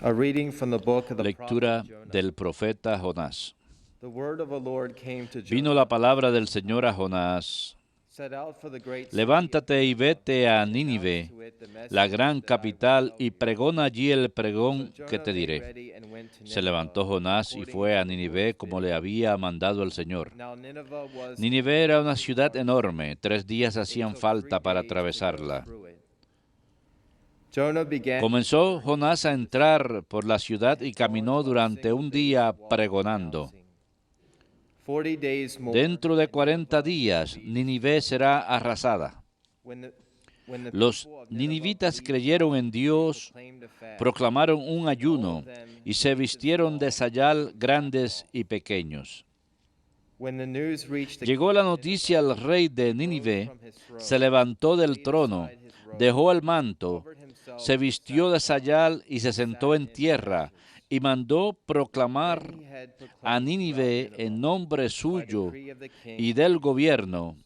A reading from the book of the Lectura prophet Jonah. del profeta Jonás. The word of the Lord came to Vino Jonah. la palabra del Señor a Jonás. Set out for the great city Levántate y of Nineveh, vete a and Nínive, announce to it the la message gran that I will capital, tell y you. pregona allí el pregón So que Jonah te made diré. ready and went to Se Nineveh, levantó Jonás y according fue to a the Nínive Lord's como le bidding. había mandado el Señor. Now Nineveh was Nínive era una enormously ciudad large. enorme, 3 días It hacían took 3 falta para days to go atravesarla. through it. Jonah began Comenzó Jonás a entrar por la ciudad y caminó durante un día pregonando. 40 days more, Dentro de and 40 Nineveh días, will be Nínive será arrasada. When the Los people of Nineveh ninivitas believed creyeron God, en they Dios, proclaimed a fast, proclamaron un and all ayuno of them y se tasted vistieron de small sayal and grandes sackcloth. y pequeños. When the news reached the Llegó king la of noticia Nineveh, al rey de he rose Nínive, from his throne, se levantó del laid trono, aside his robe, dejó el manto, covered himself se with vistió de sackcloth, sayal y se and sentó sat en in tierra ashes. y mandó proclamar Then he had a proclaimed throughout Nínive Nineveh, en nombre by suyo decree of the king, y del gobierno,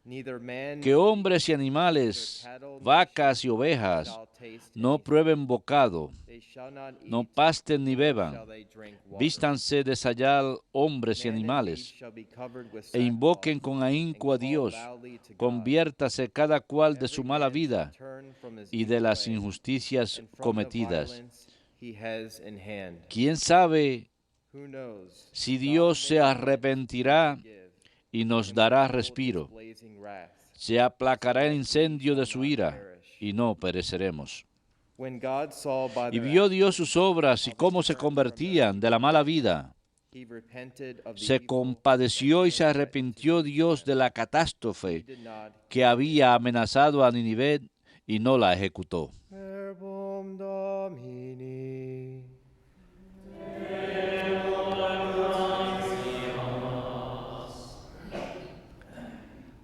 neither man que nor hombres y beast, animales, neither cattle nor vacas sheep y ovejas shall taste no anything. prueben bocado, They shall not no eat, pasten ni nor beban, shall they drink water. vístanse de sayal hombres y Man and animales, beast shall be covered with e invoquen sackcloth, con ahínco a and call Dios. loudly to God. Conviértase cada cual de Every su mala man shall vida turn from his y de evil las way, injusticias and from the cometidas. violence he has in hand. ¿Quién sabe Who knows? si God Dios may se relent arrepentirá and forgive, y nos and dará withhold his respiro? blazing wrath, Se aplacará so el that incendio we de shall su not ira perish. y no pereceremos. When God saw by Y their vio Dios sus actions obras y how they cómo se turned from their convertían de la evil mala way, vida. he repented of the Se evil compadeció y that se he had threatened to arrepintió do to Dios them. de la He catástrofe did not que commit había it. amenazado a Nínive y no la ejecutó. Verbum Domini.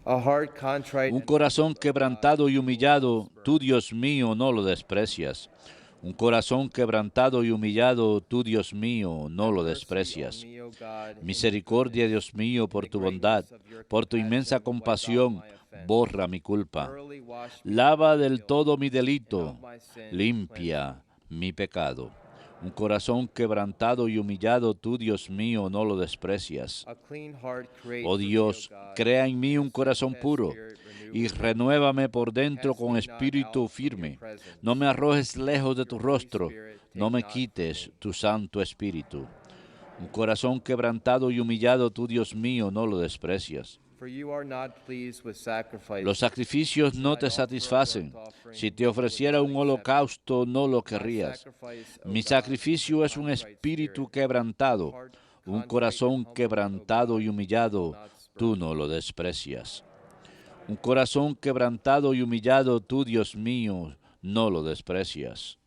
A heart contrite Un and corazón humble, O God, quebrantado y you will humillado, not tú, spurn. Dios mío, no lo desprecias. Un corazón quebrantado y humillado, tú, Dios mío, no Have lo mercy on desprecias. me, O God, in your Misericordia, goodness, Dios mío, in por the tu bondad, greatness of your por tu inmensa compassion, wipe out compasión, my offense. borra mi culpa. Thoroughly wash me from Lava my del guilt, todo mi and delito, of my sin cleanse limpia me. mi pecado. Un corazón quebrantado y humillado, tú, Dios mío, no lo desprecias. A clean heart create Oh for me, O Dios, God, crea en mí and a un corazón steadfast puro spirit renew y within me. renuévame por dentro Cast con me not espíritu out from your firme. presence. No me arrojes lejos de tu Your Holy rostro, Spirit no take me not from quites me. tu santo espíritu. Un corazón quebrantado y humillado, tú, Dios mío, no lo desprecias. For you are not pleased with sacrifices. Los sacrificios no te satisfacen. Si te ofreciera un holocausto, no lo querrías. Mi sacrificio es un espíritu quebrantado, un corazón quebrantado y humillado, tú no lo desprecias. Un corazón quebrantado y humillado, tú, Dios mío, no lo desprecias.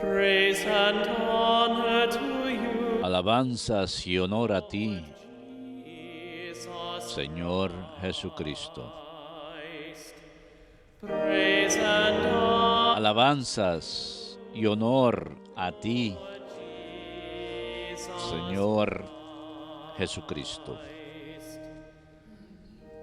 Praise and honor to you, Alabanzas y honor a ti, Jesus Señor Jesucristo. Christ. Praise and honor, Alabanzas y honor a ti, Jesus Señor Jesucristo. Christ.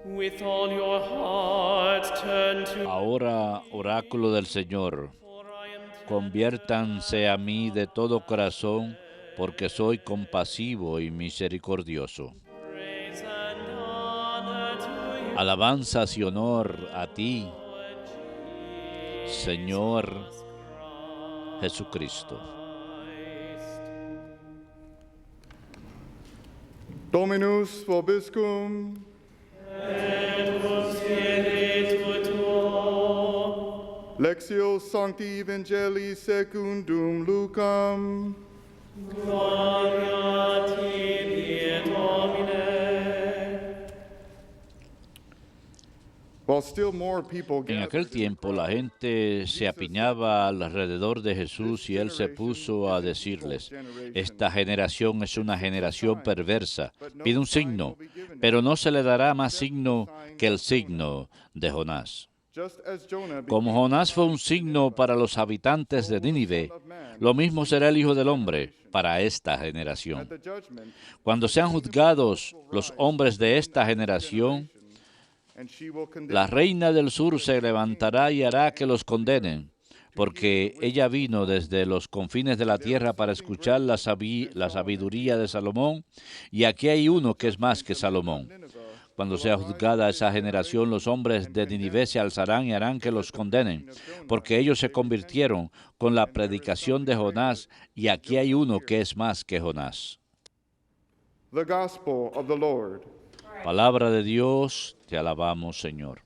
With all your heart turn to Ahora, oráculo del Señor, for I am conviértanse a mí de todo corazón, porque soy compasivo y misericordioso. praise and honor to you, Alabanzas y honor a ti, Señor Jesucristo. Dominus vobiscum. Spiritu tuo, Lectio Sancti Evangelii secundum Lucam. gloria tibi, Domine. While still more people En gathered aquel in the tiempo la crowd, gente se apiñaba alrededor de Jesús y él se puso a decirles, esta generación es una generación perversa, pide un signo, pero no se le dará más signo que el signo de Jonás. Just as Jonah Como Jonás fue un signo para los habitantes de Nínive, lo mismo será el Hijo del Hombre para esta at generación. the judgment, Cuando sean juzgados los hombres de esta generación, and she will condemn la reina del sur se levantará y hará que los condenen, porque ella vino desde los confines de la tierra para escuchar la sabiduría de Salomón, y aquí hay uno que es más que Salomón. Cuando sea juzgada esa generación, los hombres de Nínive se alzarán y harán que los condenen, porque ellos se convirtieron con la predicación de Jonás, y aquí hay uno que es más que Jonás. the gospel of the Lord. Palabra de Dios, te alabamos, Señor.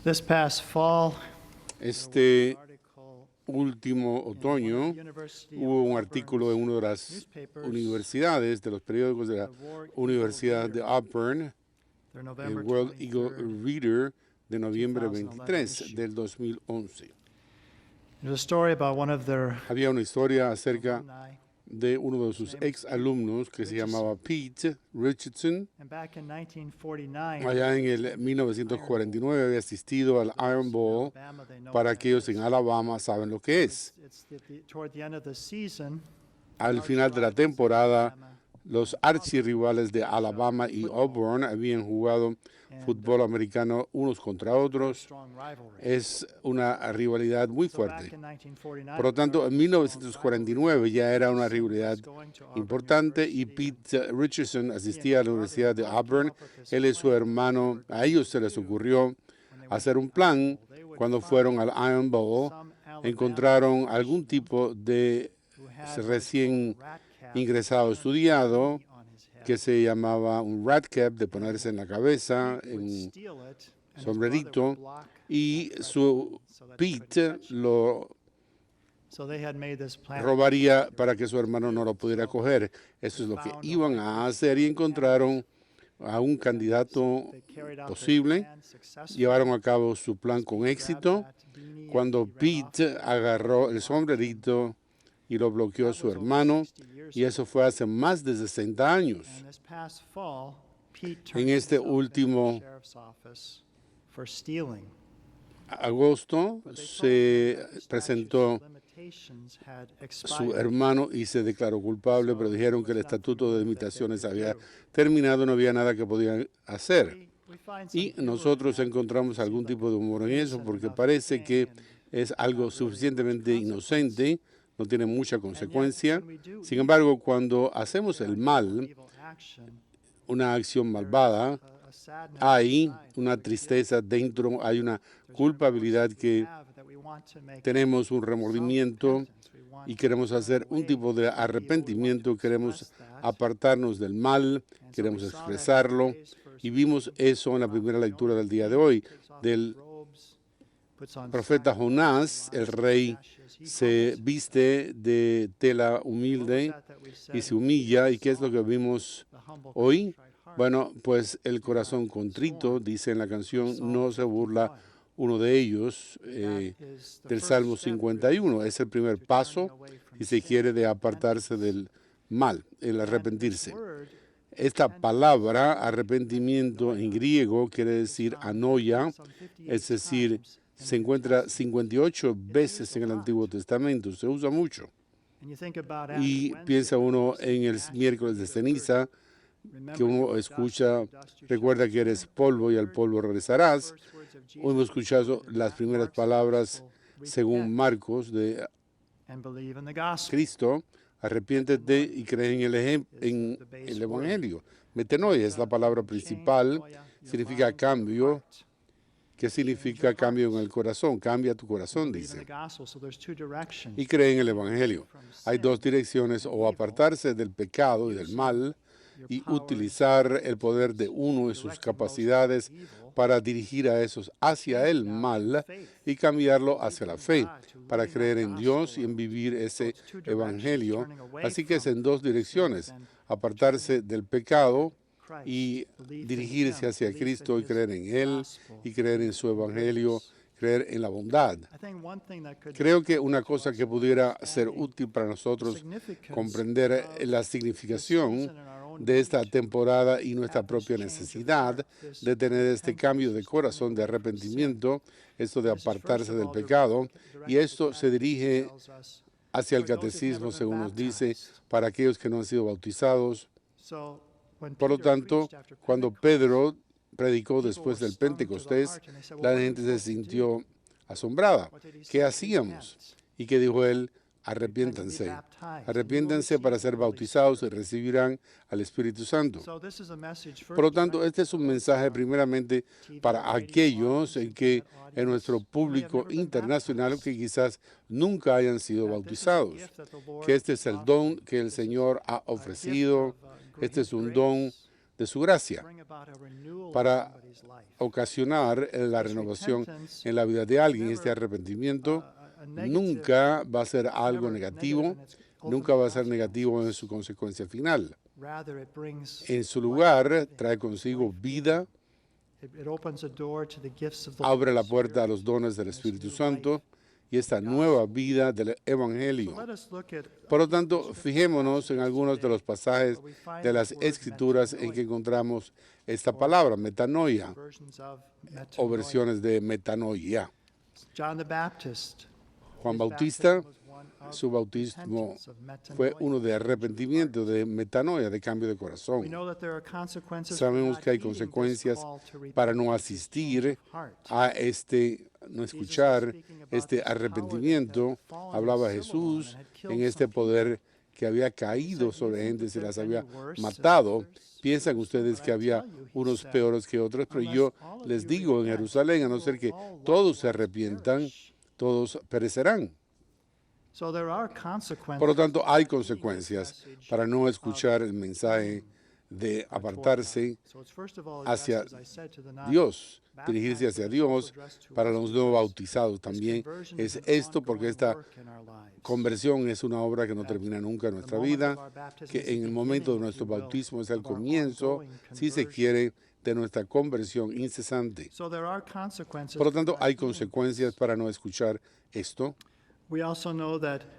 This past fall, Este article último otoño University hubo un of artículo en una de las newspapers, universidades, de los periódicos de la Universidad de Auburn, their el November World Eagle 23rd. Reader de noviembre 2011 23 del 2011. There's a story about one of their Había una historia acerca alumni, de uno de sus ex alumnos que se llamaba Pete Richardson. and back in 1949, Allá en el 1949 había asistido al Iron Bowl. Alabama, they know Para what that aquellos is. en Alabama saben lo que es. It's toward the end of the season, Al final de la temporada, los archirrivales de Alabama y Auburn habían jugado fútbol americano unos contra otros. strong rivalry. Es una rivalidad muy So back fuerte. in 1949, Por lo tanto, en 1949 ya era una rivalidad importante y Pete Richardson asistía a la Universidad de Auburn. Él y su hermano, a ellos se les ocurrió hacer un plan cuando fueron al Iron Bowl. Encontraron algún tipo de who had recién rat cap ingresado estudiado on his head. que se llamaba un rat cap, de ponerse en la cabeza, en un Steal it, and his brother sombrerito, would block y that su so that he couldn't Pete catch it. lo So they had made this plan. robaría para que su hermano no lo pudiera coger. Eso es lo que iban a hacer y encontraron a un candidato They carried out their posible. plan successfully. Llevaron a cabo su plan con éxito. Cuando Pete agarró el sombrerito y lo bloqueó a su hermano, y eso fue hace más de 60 años. And this past fall, Pete En turned este himself into the último sheriff's office for stealing. Agosto But they told se him that the presentó statute of limitations had su expired. hermano y se declaró culpable, pero dijeron que el estatuto de limitaciones había terminado, no había nada que podían hacer. We find some Y humor in nosotros that. encontramos algún tipo de humor en eso porque parece que es algo suficientemente inocente, no tiene mucha consecuencia. Sin embargo, cuando hacemos el mal, Evil action, una acción malvada, a sadness hay inside una tristeza dentro, hay una culpabilidad que have that we want to make tenemos un remordimiento repentance. We want y queremos hacer un tipo de arrepentimiento, queremos apartarnos del mal, queremos expresarlo. Y vimos eso en la primera lectura del día de hoy, del robes, puts on profeta Jonás. El rey se viste de tela humilde y se humilla. ¿Y qué es lo que vimos hoy? Bueno, pues el corazón contrito, dice en la canción, no se burla uno de ellos, del Salmo 51. Es el primer paso, si se quiere, de apartarse del mal, el arrepentirse. Esta palabra, arrepentimiento en griego, quiere decir anoia, es decir, se encuentra 58 veces en el Antiguo Testamento, se usa mucho. Y piensa uno en el miércoles de ceniza, que uno escucha, recuerda que eres polvo y al polvo regresarás. Hoy hemos escuchado las primeras palabras, según Marcos, de Cristo: arrepiéntete y cree en el Evangelio. Metanoia es la palabra principal, significa cambio. ¿Qué significa cambio en el corazón? Cambia tu corazón, dice. Y cree en el Evangelio. Hay dos direcciones: o apartarse del pecado y del mal y utilizar el poder de uno y sus capacidades para dirigir a esos hacia el mal y cambiarlo hacia la fe, para creer en Dios y en vivir ese Evangelio. Así que es en dos direcciones: apartarse del pecado y dirigirse hacia Cristo y creer en Él y creer en su Evangelio, creer en la bondad. Creo que una cosa que pudiera ser útil para nosotros comprender la significación de esta temporada y nuestra propia necesidad de tener este cambio de corazón, de arrepentimiento, esto de apartarse del pecado, y esto se dirige hacia el catecismo, según nos dice, para aquellos que no han sido bautizados. Por lo tanto, cuando Pedro predicó después del Pentecostés, la gente se sintió asombrada. ¿Qué hacíamos? ¿Y qué dijo él? Arrepiéntanse. Arrepiéntanse para ser bautizados y recibirán al Espíritu Santo. Por lo tanto, este es un mensaje primeramente para aquellos en nuestro público internacional que quizás nunca hayan sido bautizados, que este es el don que el Señor ha ofrecido, este es un don de su gracia para ocasionar la renovación en la vida de alguien. Este arrepentimiento nunca va a ser algo negativo, nunca va a ser negativo en su consecuencia final. En su lugar, trae consigo vida, abre la puerta a los dones del Espíritu Santo y esta nueva vida del Evangelio. Por lo tanto, fijémonos en algunos de los pasajes de las Escrituras en que encontramos esta palabra, metanoia, o versiones de metanoia. Juan Bautista, su bautismo fue uno de arrepentimiento, de metanoia, de cambio de corazón. Sabemos que hay consecuencias para no asistir a no escuchar este arrepentimiento. Hablaba Jesús en este poder que había caído sobre gente, se las había matado. Piensan ustedes que había unos peores que otros, pero yo les digo, en Jerusalén, a no ser que todos se arrepientan, todos perecerán. Por lo tanto, hay consecuencias para no escuchar el mensaje de apartarse hacia Dios, dirigirse hacia Dios. Para los no bautizados también es esto, porque esta conversión es una obra que no termina nunca en nuestra vida, que en el momento de nuestro bautismo es el comienzo, si se quiere, de nuestra conversión incesante. Por lo tanto, hay consecuencias para no escuchar esto.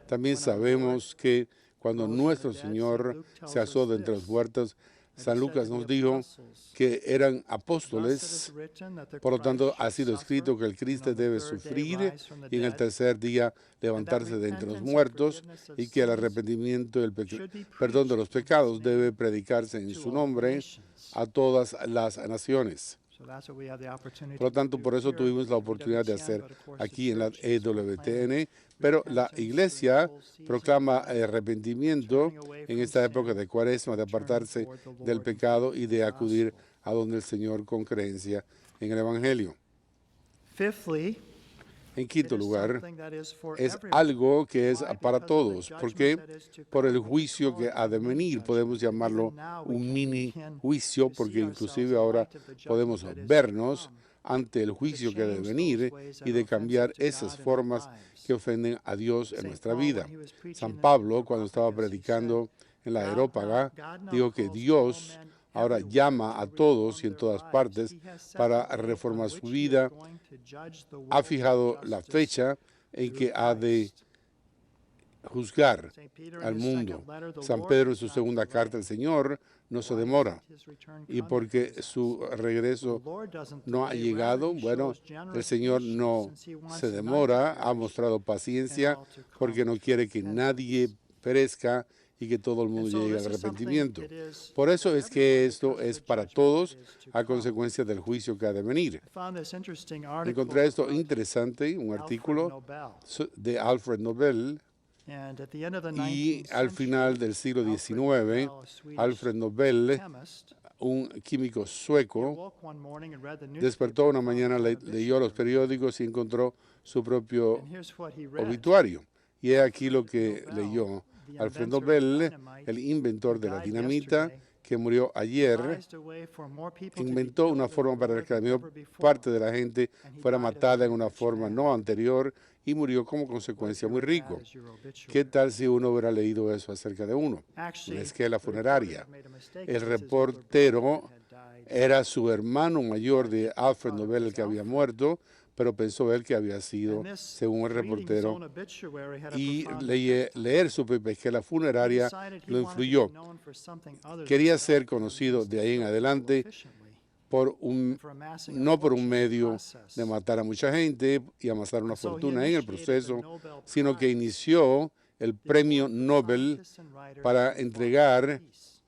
También sabemos que cuando nuestro Señor se alzó de entre los muertos, San Lucas nos dijo que eran apóstoles. Por lo tanto, ha sido escrito que el Cristo debe sufrir y en el tercer día levantarse de entre los muertos, y que el arrepentimiento y el perdón de los pecados debe predicarse en su nombre a todas las naciones. Por lo tanto, por eso tuvimos la oportunidad de hacer aquí en la EWTN, pero la Iglesia proclama arrepentimiento en esta época de Cuaresma, de apartarse del pecado y de acudir a donde el Señor con creencia en el Evangelio. En quinto lugar, es algo que es para todos, porque por el juicio que ha de venir, podemos llamarlo un mini juicio, porque inclusive ahora podemos vernos ante el juicio que ha de venir y de cambiar esas formas que ofenden a Dios en nuestra vida. San Pablo, cuando estaba predicando en la Areópaga, dijo que Dios ahora llama a todos y en todas partes para reformar su vida. Ha fijado la fecha en que ha de juzgar al mundo. San Pedro en su segunda carta al Señor no se demora, y porque su regreso no ha llegado, bueno, el Señor no se demora, ha mostrado paciencia porque no quiere que nadie perezca y que todo el mundo llegue al arrepentimiento. Por eso es que esto es para todos a consecuencia del juicio que ha de venir. Encontré esto interesante, un artículo de Alfred Nobel, y al final del siglo XIX, Alfred Nobel, un químico sueco, despertó una mañana, leyó los periódicos y encontró su propio obituario. Y he aquí lo que leyó. Alfred Nobel, el inventor de la dinamita, que murió ayer, devised a way for more people to be inventó una killed than forma were para ever que la mayor before. parte de la gente And he fuera died at a matada en very una rich forma man. no anterior y murió como What if consecuencia you muy read that rico. as your obituary? ¿Qué tal si uno hubiera leído eso acerca de uno? Actually, Una esquela the reporter funeraria. had made a mistake. El It was his older reportero brother that had died. era su hermano mayor de Alfred Nobel, el que había muerto, pero pensó él que había sido, And this según el reading his reportero, own obituary had a y profound effect on him. leer su propia esquela He funeraria decided he lo wanted to influyó. be known for something other than Quería ser self-defense conocido de ahí en to kill adelante people efficiently por and for amassing a no por un fortune in the medio process. de matar a mucha gente y amasar una And so he fortuna en el initiated the proceso, Nobel sino que Prize, inició el the premio award for Nobel scientists and writers para who fought entregar for peace.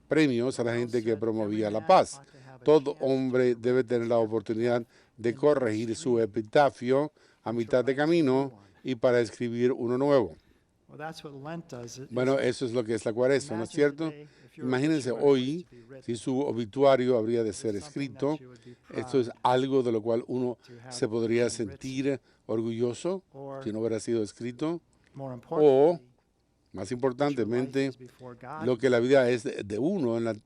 premios a la Wells gente que said, promovía "Every la man paz. ought to have a Todo chance to hombre correct debe tener his la epitaph oportunidad de in corregir su midstream epitafio a and to mitad de write a new camino one." y para escribir uno nuevo. Well, that's what Lent does. Bueno, eso es lo que es la cuaresma, ¿no es Imagine cierto? today if your Imagínense obituary was hoy to be written. si su obituario habría de Is ser it something that escrito. you would be Esto es proud algo de lo cual uno to have se podría been sentir orgulloso Or- si no hubiera sido escrito. More O, importantly, más that your life importantemente, is before God. lo que la vida es de uno en And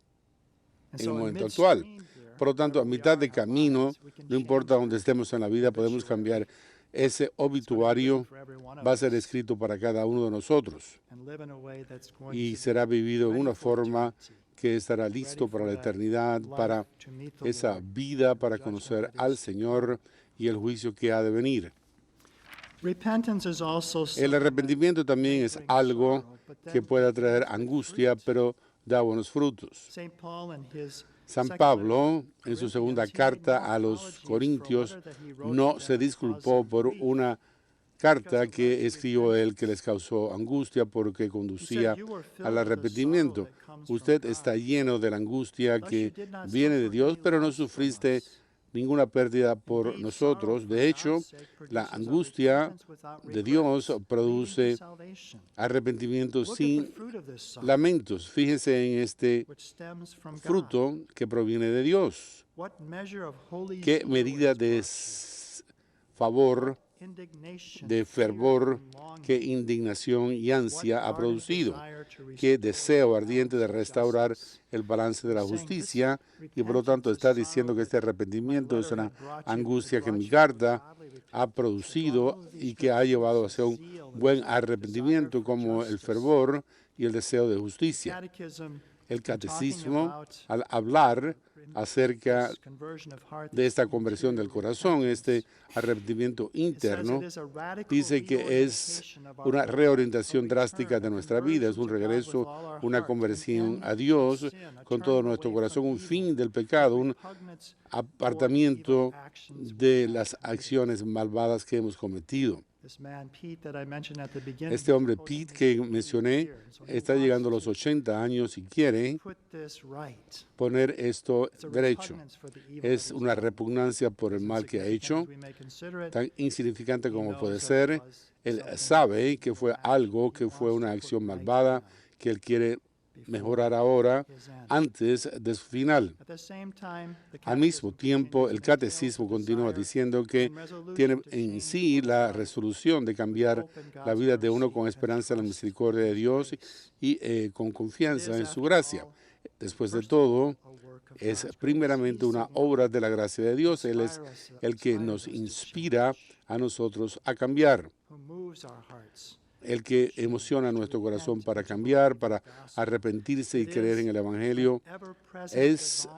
el so in momento actual. midstream here, Por lo tanto, a wherever we mitad are de in our camino, lives, we can no importa change dónde estemos en la vida, podemos cambiar. Ese It's gonna be obituario written for every one of va a ser us escrito para cada uno de nosotros and live in a way that's going y to será be vivido en ready una for forma eternity, que estará listo ready para for la that eternidad, life para to meet the esa Lord, vida, and the para judgment conocer that al is to Señor y el juicio que ha de venir. Repentance is also El something that arrepentimiento también may es bring algo sorrow, but que then puede it traer brings good angustia, fruit. pero da buenos frutos. Saint Paul in his San second Pablo, letter to en su segunda Corinthians, he made carta no a los apologies for a Corintios, letter that he wrote no to se them that disculpó caused him por grief. una carta que escribió él que les causó angustia porque conducía al arrepentimiento. Usted está lleno de la angustia que viene de Dios, pero no sufriste ninguna pérdida por nosotros. De hecho, la angustia de Dios produce arrepentimiento sin lamentos. Fíjese en este fruto que proviene de Dios. ¿Qué medida de favor, de fervor, qué indignación y ansia ha producido? Qué deseo ardiente de restaurar el balance de la justicia, y por lo tanto está diciendo que este arrepentimiento es una angustia que mi carta ha producido y que ha llevado hacia un buen arrepentimiento como el fervor y el deseo de justicia. El catecismo, al hablar acerca de esta conversión del corazón, este arrepentimiento interno, dice que es una reorientación drástica de nuestra vida, es un regreso, una conversión a Dios con todo nuestro corazón, un fin del pecado, un apartamiento de las acciones malvadas que hemos cometido. Este hombre Pete que mencioné está llegando a los 80 años y quiere poner esto derecho. Es una repugnancia por el mal que ha hecho, tan insignificante como puede ser. Él sabe que fue algo, que fue una acción malvada, que él quiere mejorar ahora antes de su final. Al mismo tiempo, el catecismo continúa diciendo que tiene en sí la resolución de cambiar la vida de uno con esperanza en la misericordia de Dios y con confianza en su gracia. Después de todo, es primeramente una obra de la gracia de Dios. Él es el que nos inspira a nosotros a cambiar, el que emociona nuestro corazón para cambiar, para arrepentirse y creer en el Evangelio. Es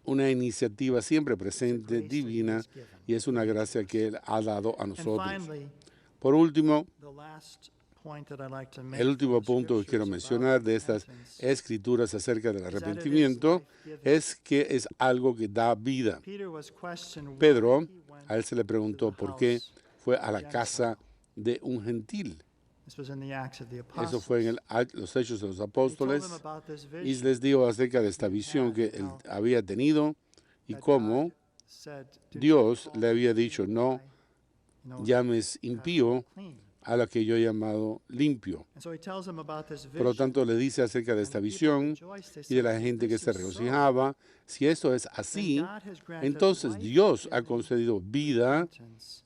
una iniciativa siempre presente, divina, y es una gracia que Él ha dado a nosotros. Por último, el último punto que quiero mencionar de estas escrituras acerca del arrepentimiento es que es algo que da vida. Pedro, a él se le preguntó por qué fue a la casa de un gentil. Eso fue en los Hechos de los Apóstoles, y les dijo acerca de esta visión que él había tenido y cómo Dios le había dicho: no llames impío a la que yo he llamado limpio. Por lo tanto, le dice acerca de esta visión y de la gente que se regocijaba. Si esto es así, entonces Dios ha concedido vida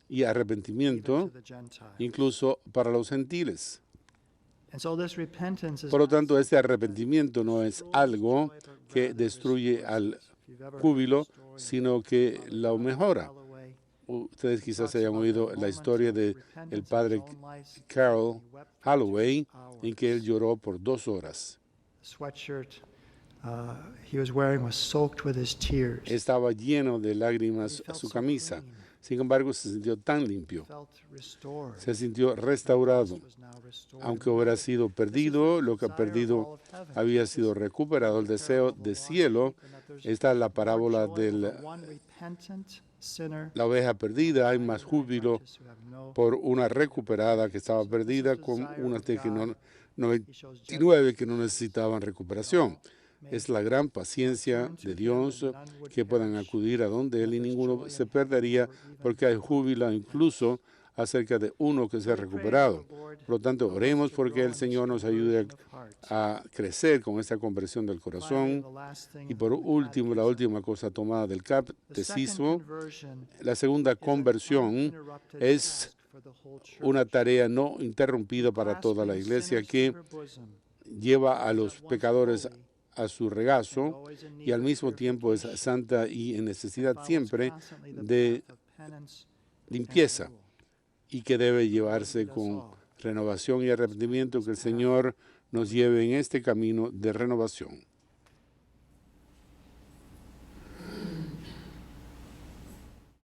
y arrepentimiento incluso para los gentiles. And so this repentance is Por lo not tanto, este arrepentimiento no es algo que destruye al júbilo, sino que lo mejora. Ustedes quizás hayan oído la historia de el padre Carol Holloway, en que él lloró por 2 horas. sweatshirt he was wearing was soaked with his tears. Estaba lleno de lágrimas su camisa. Sin embargo, se sintió tan limpio. Felt restored. Se sintió restaurado. Was now restored. Aunque hubiera sido perdido, lo que ha perdido había sido recuperado. El deseo de cielo. Esta es la parábola de One repentant sinner la oveja perdida. Hay más júbilo who have no por una recuperada que estaba perdida con unas de que no, 99 que no necesitaban recuperación. Es la gran paciencia de Dios que puedan acudir a donde Él y ninguno se perdería, porque hay júbilo incluso acerca de uno que se ha recuperado. Por lo tanto, oremos porque el Señor nos ayude a crecer con esta conversión del corazón. Y por último, la última cosa tomada del catecismo, la segunda conversión es una tarea no interrumpida para toda la iglesia que lleva a los pecadores a su regazo y al mismo tiempo es santa y en necesidad siempre de limpieza y que debe llevarse con renovación y arrepentimiento, que el Señor nos lleve en este camino de renovación.